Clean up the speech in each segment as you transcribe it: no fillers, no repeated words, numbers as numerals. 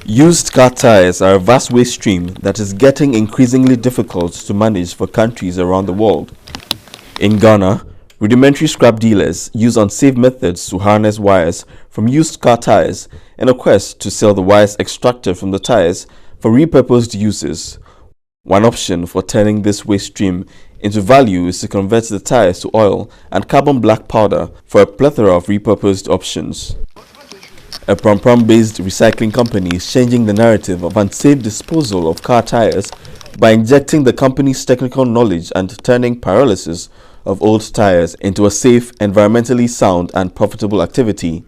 Used car tires are a vast waste stream that is getting increasingly difficult to manage for countries around the world. In Ghana, rudimentary scrap dealers use unsafe methods to harness wires from used car tires in a quest to sell the wires extracted from the tires for repurposed uses. One option for turning this waste stream into value is to convert the tires to oil and carbon black powder for a plethora of repurposed options. A Prampram-based recycling company is changing the narrative of unsafe disposal of car tires by injecting the company's technical knowledge and turning pyrolysis of old tires into a safe, environmentally sound and profitable activity.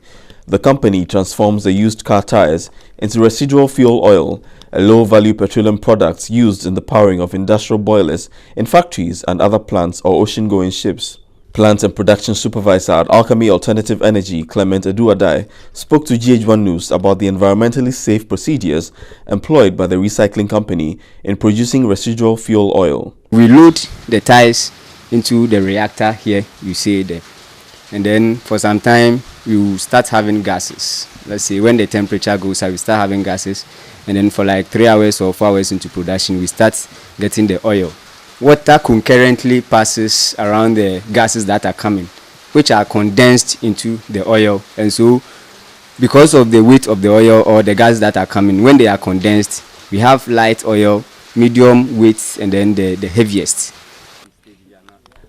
The company transforms the used car tires into residual fuel oil, a low-value petroleum product used in the powering of industrial boilers in factories and other plants or ocean-going ships. Plant and Production Supervisor at Alchemy Alternative Energy, Clement Eduadai, spoke to GHOne News about the environmentally safe procedures employed by the recycling company in producing residual fuel oil. We load the tires into the reactor here, you see there, and then for some time you start having gases. Let's say when the temperature goes up, we start having gases, and then for like 3 hours or 4 hours into production, we start getting the oil. Water concurrently passes around the gases that are coming, which are condensed into the oil. And so because of the weight of the oil or the gases that are coming, when they are condensed, we have light oil, medium weight, and then the heaviest.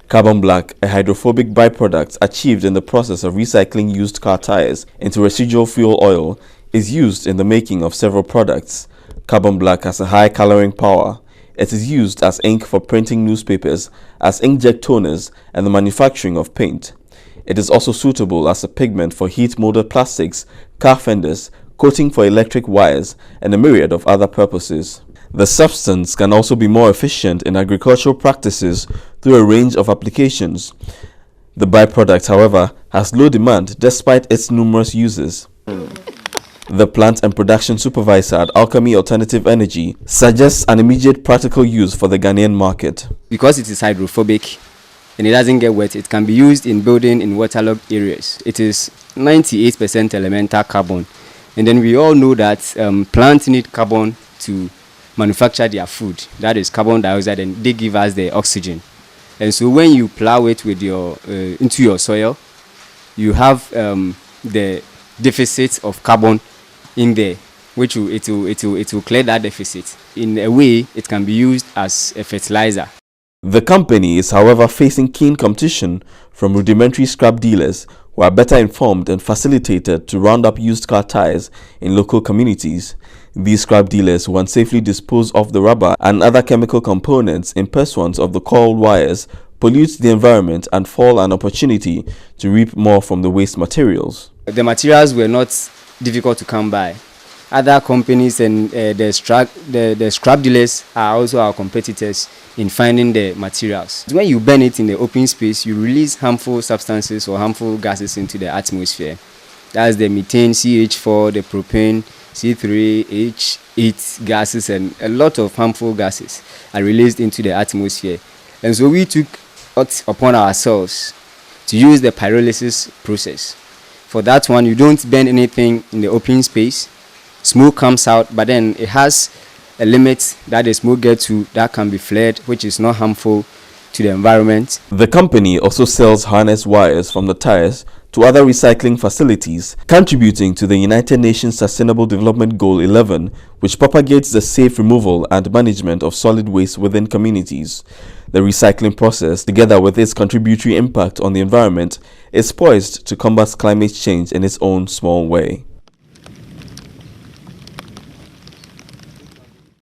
Carbon black, a hydrophobic byproduct achieved in the process of recycling used car tires into residual fuel oil, is used in the making of several products. Carbon black has a high coloring power. It is used as ink for printing newspapers, as inkjet toners, and the manufacturing of paint. It is also suitable as a pigment for heat-molded plastics, car fenders, coating for electric wires, and a myriad of other purposes. The substance can also be more efficient in agricultural practices through a range of applications. The byproduct, however, has low demand despite its numerous uses. The Plant and Production Supervisor at Alchemy Alternative Energy suggests an immediate practical use for the Ghanaian market. Because it is hydrophobic and it doesn't get wet, it can be used in building in waterlogged areas. It is 98% elemental carbon. And then we all know that plants need carbon to manufacture their food. That is carbon dioxide, and they give us the oxygen. And so when you plow it with into your soil, you have the deficit of carbon in there, which it will clear that deficit. In a way, it can be used as a fertilizer. The company is, however, facing keen competition from rudimentary scrap dealers who are better informed and facilitated to round up used car tires in local communities. These scrap dealers who unsafely dispose of the rubber and other chemical components in pursuance of the coiled wires pollute the environment and fall an opportunity to reap more from the waste materials. The materials were not difficult to come by. Other companies and the scrap dealers are also our competitors in finding the materials. When you burn it in the open space, you release harmful substances or harmful gases into the atmosphere. That's the methane, CH4, the propane, C3, H8 gases, and a lot of harmful gases are released into the atmosphere. And so we took it upon ourselves to use the pyrolysis process. For that one, you don't burn anything in the open space. Smoke comes out, but then it has a limit that the smoke gets to that can be flared, which is not harmful to the environment. The company also sells harness wires from the tires to other recycling facilities, contributing to the United Nations Sustainable Development Goal 11, which propagates the safe removal and management of solid waste within communities. The recycling process, together with its contributory impact on the environment, is poised to combat climate change in its own small way.